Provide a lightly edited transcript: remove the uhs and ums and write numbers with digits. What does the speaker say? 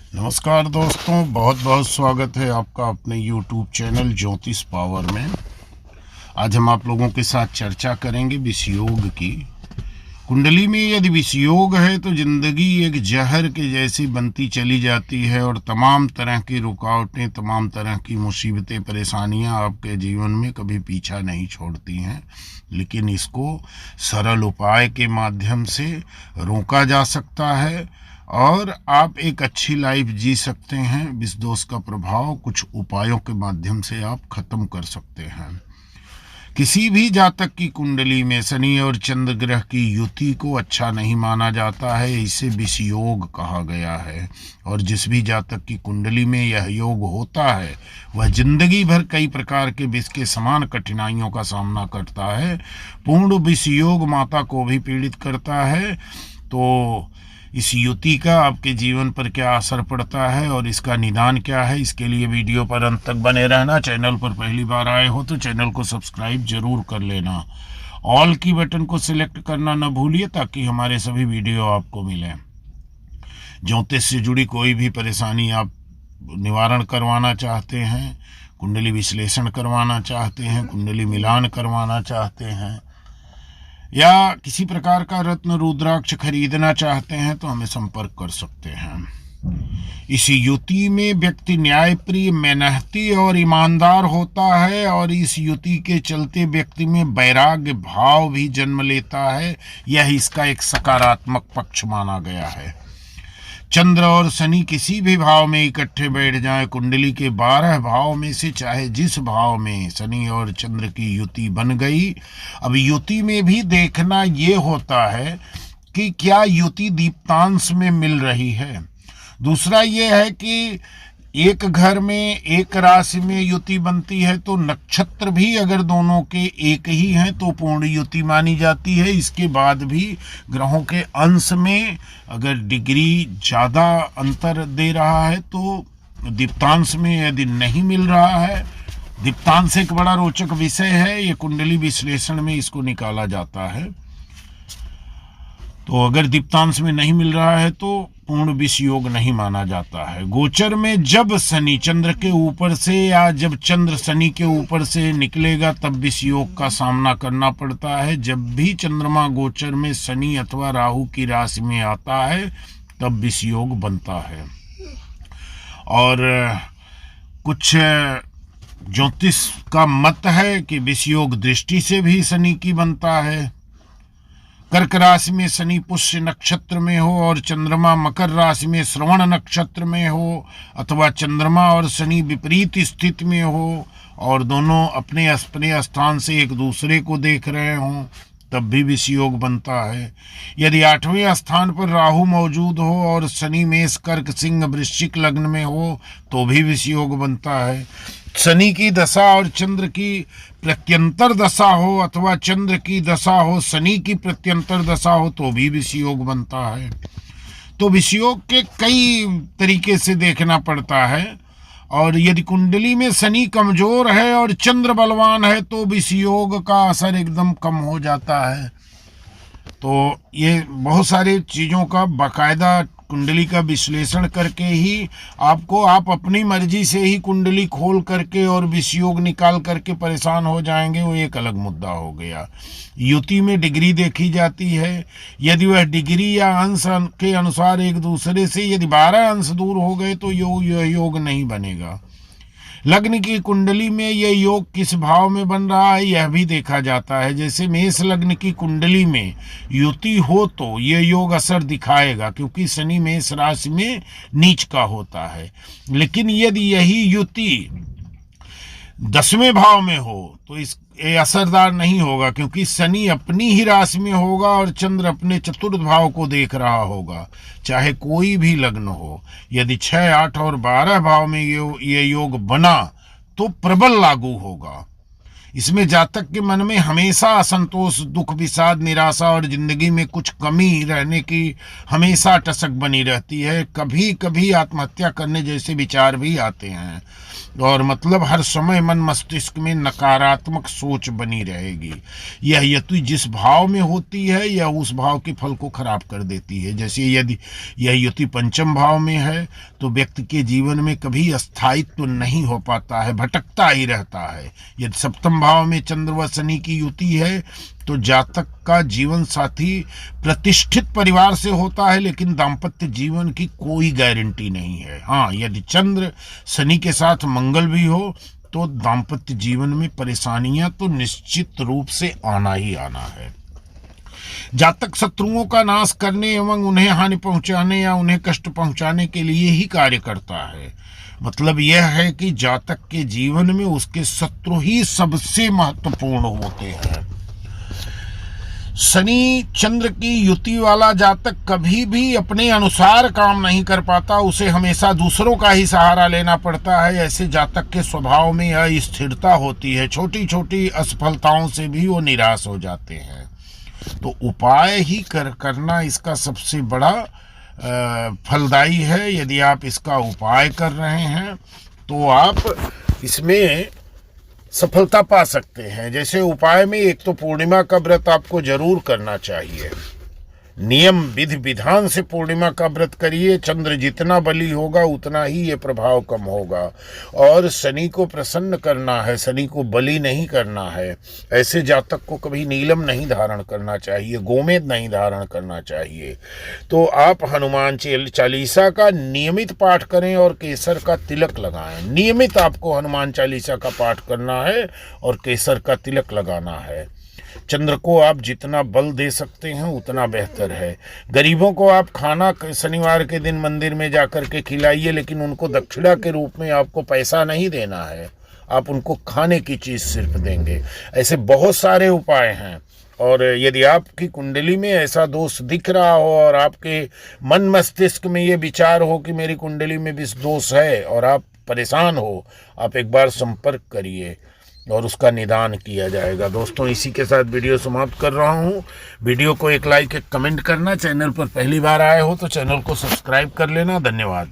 नमस्कार दोस्तों, बहुत बहुत स्वागत है आपका अपने YouTube चैनल ज्योतिष पावर में। आज हम आप लोगों के साथ चर्चा करेंगे विषयोग की। कुंडली में यदि विषयोग है तो जिंदगी एक जहर के जैसी बनती चली जाती है और तमाम तरह की रुकावटें, तमाम तरह की मुसीबतें, परेशानियां आपके जीवन में कभी पीछा नहीं छोड़ती हैं। लेकिन इसको सरल उपाय के माध्यम से रोका जा सकता है और आप एक अच्छी लाइफ जी सकते हैं। विष दोष का प्रभाव कुछ उपायों के माध्यम से आप खत्म कर सकते हैं। किसी भी जातक की कुंडली में शनि और चंद्र ग्रह की युति को अच्छा नहीं माना जाता है, इसे विषयोग कहा गया है। और जिस भी जातक की कुंडली में यह योग होता है वह जिंदगी भर कई प्रकार के विष के समान कठिनाइयों का सामना करता है। पूर्ण विषयोग माता को भी पीड़ित करता है। तो इस युति का आपके जीवन पर क्या असर पड़ता है और इसका निदान क्या है, इसके लिए वीडियो पर अंत तक बने रहना। चैनल पर पहली बार आए हो तो चैनल को सब्सक्राइब जरूर कर लेना। ऑल की बटन को सिलेक्ट करना न भूलिए ताकि हमारे सभी वीडियो आपको मिलें। ज्योतिष से जुड़ी कोई भी परेशानी आप निवारण करवाना चाहते हैं, कुंडली विश्लेषण करवाना चाहते हैं, कुंडली मिलान करवाना चाहते हैं या किसी प्रकार का रत्न रुद्राक्ष खरीदना चाहते हैं तो हमें संपर्क कर सकते हैं। इस युति में व्यक्ति न्यायप्रिय, मेहनती और ईमानदार होता है और इस युति के चलते व्यक्ति में वैराग्य भाव भी जन्म लेता है। यह इसका एक सकारात्मक पक्ष माना गया है। चंद्र और शनि किसी भी भाव में इकट्ठे बैठ जाएं, कुंडली के 12 भाव में से चाहे जिस भाव में शनि और चंद्र की युति बन गई। अब युति में भी देखना ये होता है कि क्या युति दीप्तांश में मिल रही है। दूसरा ये है कि एक घर में एक राशि में युति बनती है तो नक्षत्र भी अगर दोनों के एक ही हैं तो पूर्ण युति मानी जाती है। इसके बाद भी ग्रहों के अंश में अगर डिग्री ज़्यादा अंतर दे रहा है तो दीप्तांश में यदि नहीं मिल रहा है, दीप्तांश एक बड़ा रोचक विषय है, ये कुंडली विश्लेषण में इसको निकाला जाता है। तो अगर दीप्तांश में नहीं मिल रहा है तो पूर्ण विषयोग नहीं माना जाता है। गोचर में जब शनि चंद्र के ऊपर से या जब चंद्र शनि के ऊपर से निकलेगा तब विषयोग का सामना करना पड़ता है। जब भी चंद्रमा गोचर में शनि अथवा राहु की राशि में आता है तब विषयोग बनता है। और कुछ ज्योतिष का मत है कि विषयोग दृष्टि से भी शनि की बनता है। कर्क राशि में शनि पुष्य नक्षत्र में हो और चंद्रमा मकर राशि में श्रवण नक्षत्र में हो, अथवा चंद्रमा और शनि विपरीत स्थिति में हो और दोनों अपने अपने स्थान से एक दूसरे को देख रहे हों तब भी विषयोग बनता है। यदि 8वें स्थान पर राहु मौजूद हो और शनि मेष कर्क सिंह वृश्चिक लग्न में हो तो भी विषयोग बनता है। शनि की दशा और चंद्र की प्रत्यंतर दशा हो अथवा चंद्र की दशा हो शनि की प्रत्यंतर दशा हो तो भी विषयोग बनता है। तो विषयोग के कई तरीके से देखना पड़ता है। और यदि कुंडली में शनि कमजोर है और चंद्र बलवान है तो विषयोग का असर एकदम कम हो जाता है। तो ये बहुत सारी चीज़ों का बाकायदा कुंडली का विश्लेषण करके ही आप अपनी मर्जी से ही कुंडली खोल करके और विषयोग निकाल करके परेशान हो जाएंगे, वो एक अलग मुद्दा हो गया। युति में डिग्री देखी जाती है। यदि वह डिग्री या अंश के अनुसार एक दूसरे से यदि 12 अंश दूर हो गए तो योग नहीं बनेगा। लग्न की कुंडली में यह योग किस भाव में बन रहा है यह भी देखा जाता है। जैसे मेष लग्न की कुंडली में युति हो तो यह योग असर दिखाएगा क्योंकि शनि मेष राशि में नीच का होता है। लेकिन यदि यही युति 10वें भाव में हो तो ये असरदार नहीं होगा क्योंकि शनि अपनी ही राशि में होगा और चंद्र अपने चतुर्थ भाव को देख रहा होगा। चाहे कोई भी लग्न हो, यदि 6, 8 और 12 भाव में ये योग बना तो प्रबल लागू होगा। इसमें जातक के मन में हमेशा असंतोष, दुख, विषाद, निराशा और जिंदगी में कुछ कमी रहने की हमेशा टसक बनी रहती है। कभी कभी आत्महत्या करने जैसे विचार भी आते हैं और मतलब हर समय मन मस्तिष्क में नकारात्मक सोच बनी रहेगी। यह युति जिस भाव में होती है यह उस भाव के फल को खराब कर देती है। जैसे यदि यह युति पंचम भाव में है तो व्यक्ति के जीवन में कभी स्थायित्व नहीं हो पाता है, भटकता ही रहता है। यदि सप्तम भाव में चंद्र व शनि की युति है तो जातक का जीवन साथी प्रतिष्ठित परिवार से होता है, लेकिन दाम्पत्य जीवन की कोई गारंटी नहीं है। हाँ, यदि चंद्र शनि के साथ मंगल भी हो तो दाम्पत्य जीवन में परेशानियां तो निश्चित रूप से आना ही आना है। जातक शत्रुओं का नाश करने एवं उन्हें हानि पहुंचाने या उन्हें कष्ट पहुंचाने के लिए ही कार्य करता है। मतलब यह है कि जातक के जीवन में उसके शत्रु ही सबसे महत्वपूर्ण होते हैं। शनि चंद्र की युति वाला जातक कभी भी अपने अनुसार काम नहीं कर पाता, उसे हमेशा दूसरों का ही सहारा लेना पड़ता है। ऐसे जातक के स्वभाव में अस्थिरता होती है, छोटी छोटी असफलताओं से भी वो निराश हो जाते हैं। तो उपाय ही करना इसका सबसे बड़ा फलदायी है। यदि आप इसका उपाय कर रहे हैं तो आप इसमें सफलता पा सकते हैं। जैसे उपाय में एक तो पूर्णिमा का व्रत आपको जरूर करना चाहिए। नियम विधि विधान से पूर्णिमा का व्रत करिए। चंद्र जितना बली होगा उतना ही ये प्रभाव कम होगा। और शनि को प्रसन्न करना है, शनि को बली नहीं करना है। ऐसे जातक को कभी नीलम नहीं धारण करना चाहिए, गोमेद नहीं धारण करना चाहिए। तो आप हनुमान चालीसा का नियमित पाठ करें और केसर का तिलक लगाएं। नियमित आपको हनुमान चालीसा का पाठ करना है और केसर का तिलक लगाना है। चंद्र को आप जितना बल दे सकते हैं उतना बेहतर है। गरीबों को आप खाना शनिवार के दिन मंदिर में जाकर के खिलाइए, लेकिन उनको दक्षिणा के रूप में आपको पैसा नहीं देना है, आप उनको खाने की चीज़ सिर्फ देंगे। ऐसे बहुत सारे उपाय हैं। और यदि आपकी कुंडली में ऐसा दोष दिख रहा हो और आपके मन मस्तिष्क में ये विचार हो कि मेरी कुंडली में भी दोष है और आप परेशान हो, आप एक बार संपर्क करिए और उसका निदान किया जाएगा। दोस्तों, इसी के साथ वीडियो समाप्त कर रहा हूँ। वीडियो को एक लाइक, एक कमेंट करना। चैनल पर पहली बार आए हो तो चैनल को सब्सक्राइब कर लेना। धन्यवाद।